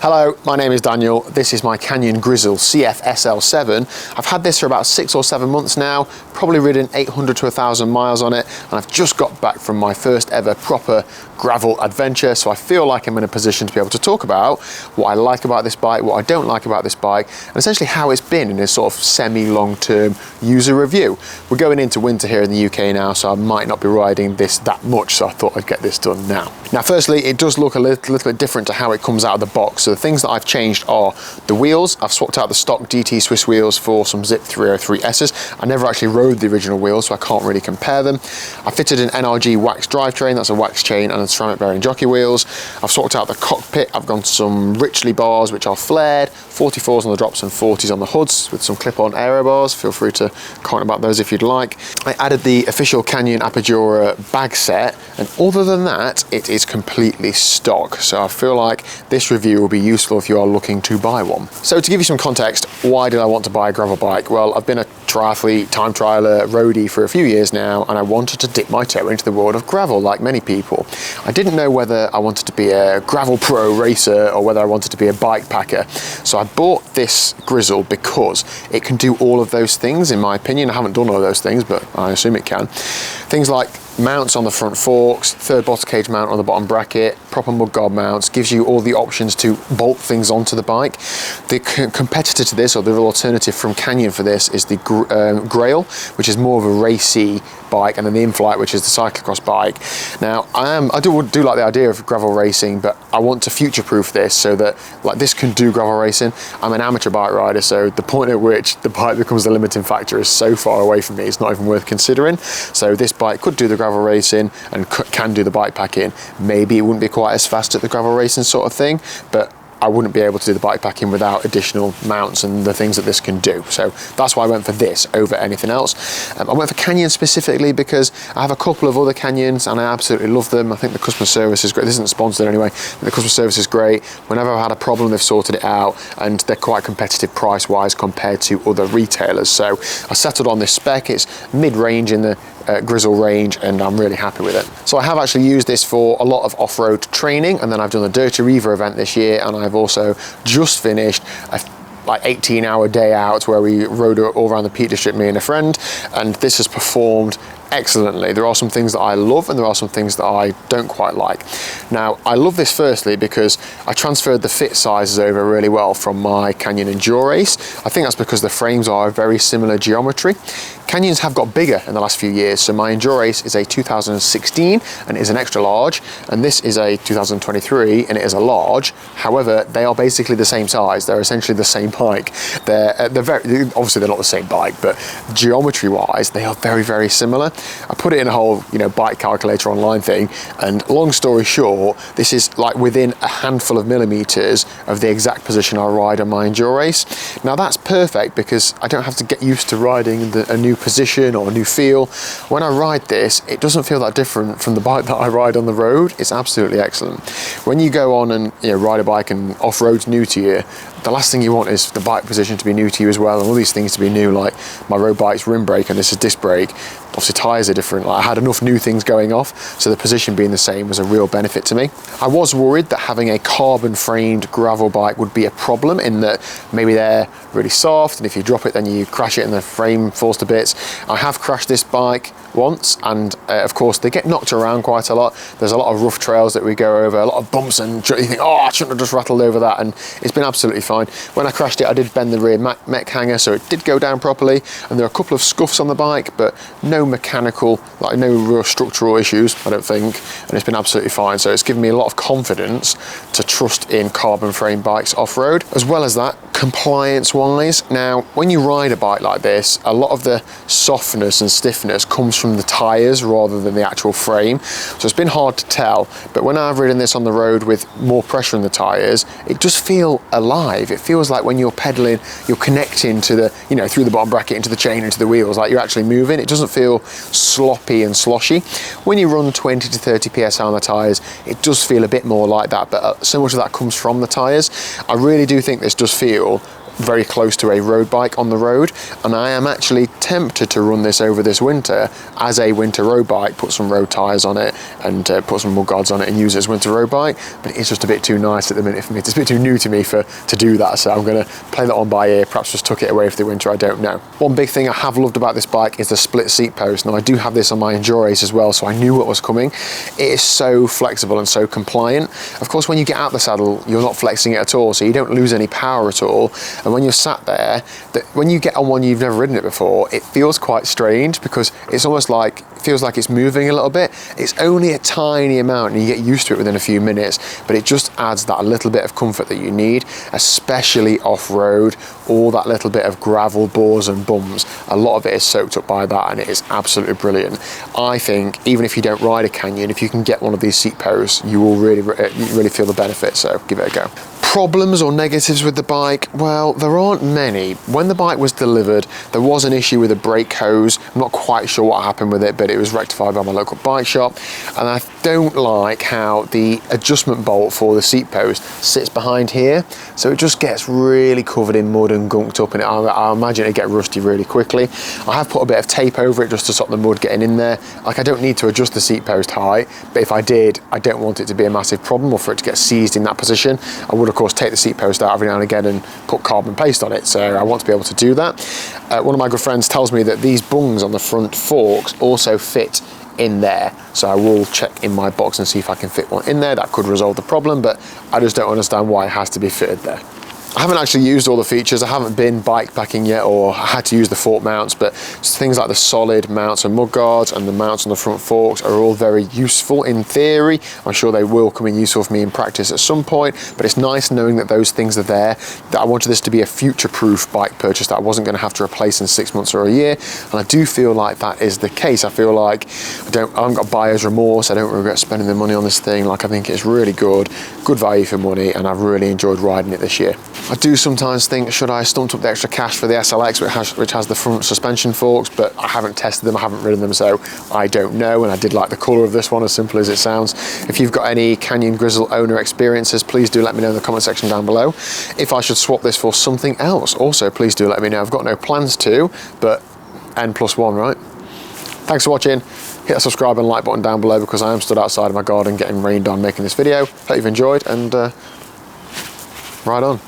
Hello, my name is Daniel. This is my Canyon Grizl CF-SL7. I've had this for about 6 or 7 months now, probably ridden 800 to 1,000 miles on it, and I've just got back from my first ever proper gravel adventure, so I feel like I'm in a position to be able to talk about what I like about this bike, what I don't like about this bike, and essentially how it's been in a sort of semi-long-term user review. We're going into winter here in the UK now, so I might not be riding this that much, so I thought I'd get this done now. Now, firstly, it does look a little bit different to how it comes out of the box. So the things that I've changed are the wheels. I've swapped out the stock DT Swiss wheels for some Zip 303S's. I never actually rode the original wheels, so I can't really compare them. I fitted an NRG wax drivetrain, that's a wax chain and a ceramic bearing jockey wheels. I've swapped out the cockpit. I've gone to some Richley bars, which are flared, 44s on the drops and 40s on the hoods with some clip-on aero bars. Feel free to comment about those if you'd like. I added the official Canyon Apogura bag set, and other than that, it is completely stock. So I feel like this review will be useful if you are looking to buy one. So to give you some context, why did I want to buy a gravel bike? Well, I've been a triathlete, time trialer, roadie for a few years now, and I wanted to dip my toe into the world of gravel like many people. I didn't know whether I wanted to be a gravel pro racer or whether I wanted to be a bike packer. So I bought this Grizl because it can do all of those things, in my opinion. I haven't done all of those things, but I assume it can. Things like mounts on the front forks, third bottle cage mount on the bottom bracket, proper mudguard mounts, gives you all the options to bolt things onto the bike. The competitor to this, or the alternative from Canyon for this, is the Grizl, which is more of a racy bike, and then the Inflight, which is the cyclocross bike. Now, I do like the idea of gravel racing, but I want to future-proof this so that like this can do gravel racing. I'm an amateur bike rider, so the point at which the bike becomes the limiting factor is so far away from me, it's not even worth considering. So this bike could do the gravel racing and can do the bike packing. Maybe it wouldn't be quite as fast at the gravel racing sort of thing, but I wouldn't be able to do the bike packing without additional mounts and the things that this can do. So that's why I went for this over anything else. I went for Canyon specifically because I have a couple of other Canyons and I absolutely love them. I think the customer service is great. This isn't sponsored anyway. The customer service is great. Whenever I've had a problem, they've sorted it out, and they're quite competitive price-wise compared to other retailers. So I settled on this spec. It's mid-range in the Grizl range, and I'm really happy with it. So I have actually used this for a lot of off-road training, and then I've done a Dirty Reaver event this year, and I've also just finished a like 18-hour day out where we rode all around the Peak District, me and a friend, and this has performed excellently. There are some things that I love and there are some things that I don't quite like. Now, I love this firstly because I transferred the fit sizes over really well from my Canyon Endurace. I think that's because the frames are a very similar geometry. Canyons have got bigger in the last few years, so my Endurace is a 2016 and it is an extra large, and this is a 2023 and it is a large. However, they are basically the same size. They're essentially the same bike. They're very, obviously they're not the same bike, but geometry-wise, they are very, very similar. I put it in a whole, bike calculator online thing, and long story short, this is like within a handful of millimeters of the exact position I ride on my Endurace. Now that's perfect because I don't have to get used to riding a new position or a new feel. When I ride this, it doesn't feel that different from the bike that I ride on the road. It's absolutely excellent. When you go on and ride a bike and off-road's new to you, the last thing you want is the bike position to be new to you as well, and all these things to be new, like my road bike's rim brake and this is disc brake. Obviously tyres are different. Like I had enough new things going off, so the position being the same was a real benefit to me. I was worried that having a carbon framed gravel bike would be a problem, in that maybe they're really soft and if you drop it then you crash it and the frame falls to bits. I have crashed this bike once, and of course they get knocked around quite a lot. There's a lot of rough trails that we go over, a lot of bumps, and you think, oh, I shouldn't have just rattled over that, and it's been absolutely fine. When I crashed it, I did bend the rear mech hanger, so it did go down properly, and there are a couple of scuffs on the bike, but no mechanical, like no real structural issues, I don't think, and it's been absolutely fine. So it's given me a lot of confidence to trust in carbon frame bikes off-road. As well as that, compliance-wise, now when you ride a bike like this, a lot of the softness and stiffness comes from the tyres rather than the actual frame, so it's been hard to tell. But when I've ridden this on the road with more pressure in the tyres, it does feel alive. It feels like when you're pedaling, you're connecting to the, through the bottom bracket into the chain, into the wheels, like you're actually moving. It doesn't feel sloppy and sloshy. When you run 20 to 30 psi on the tyres, it does feel a bit more like that, but so much of that comes from the tyres. I really do think this does feel very close to a road bike on the road, and I am actually tempted to run this over this winter as a winter road bike, put some road tyres on it and put some mud guards on it and use it as a winter road bike. But it's just a bit too nice at the minute for me. It's a bit too new to me to do that, so I'm going to play that on by ear, perhaps just tuck it away for the winter, I don't know. One big thing I have loved about this bike is the split seat post. Now I do have this on my Endurace as well, so I knew what was coming. It is so flexible and so compliant. Of course, when you get out the saddle, you're not flexing it at all, so you don't lose any power at all. And when you're sat there, when you get on one you've never ridden it before, it feels quite strange because it's almost like, it feels like it's moving a little bit. It's only a tiny amount and you get used to it within a few minutes, but it just adds that little bit of comfort that you need, especially off-road. All that little bit of gravel, bores and bumps, a lot of it is soaked up by that, and it is absolutely brilliant. I think even if you don't ride a Canyon, if you can get one of these seat posts, you will really feel the benefit, so give it a go. Problems or negatives with the bike? Well, there aren't many. When the bike was delivered, there was an issue with a brake hose. I'm not quite sure what happened with it, but it was rectified by my local bike shop. And I don't like how the adjustment bolt for the seat post sits behind here. So it just gets really covered in mud and gunked up, and I imagine it'd get rusty really quickly. I have put a bit of tape over it just to stop the mud getting in there. Like, I don't need to adjust the seat post height, but if I did, I don't want it to be a massive problem or for it to get seized in that position. I would, of course, take the seat post out every now and again and put carbon paste on it, so I want to be able to do that. One of my good friends tells me that these bungs on the front forks also fit in there, so I will check in my box and see if I can fit one in there. That could resolve the problem, but I just don't understand why it has to be fitted there. I haven't actually used all the features. I haven't been bike packing yet or had to use the fork mounts, but things like the solid mounts and mud guards and the mounts on the front forks are all very useful in theory. I'm sure they will come in useful for me in practice at some point, but it's nice knowing that those things are there, that I wanted this to be a future-proof bike purchase that I wasn't going to have to replace in 6 months or a year, and I do feel like that is the case. I feel like I haven't got buyer's remorse. I don't regret spending the money on this thing. Like, I think it's really good value for money, and I've really enjoyed riding it this year. I do sometimes think, should I have stumped up the extra cash for the SLX, which has the front suspension forks, but I haven't tested them, I haven't ridden them, so I don't know, and I did like the colour of this one, as simple as it sounds. If you've got any Canyon Grizl owner experiences, please do let me know in the comment section down below. If I should swap this for something else, also please do let me know. I've got no plans to, but N+1, right? Thanks for watching. Hit that subscribe and like button down below because I am stood outside of my garden getting rained on making this video. Hope you've enjoyed, and ride on.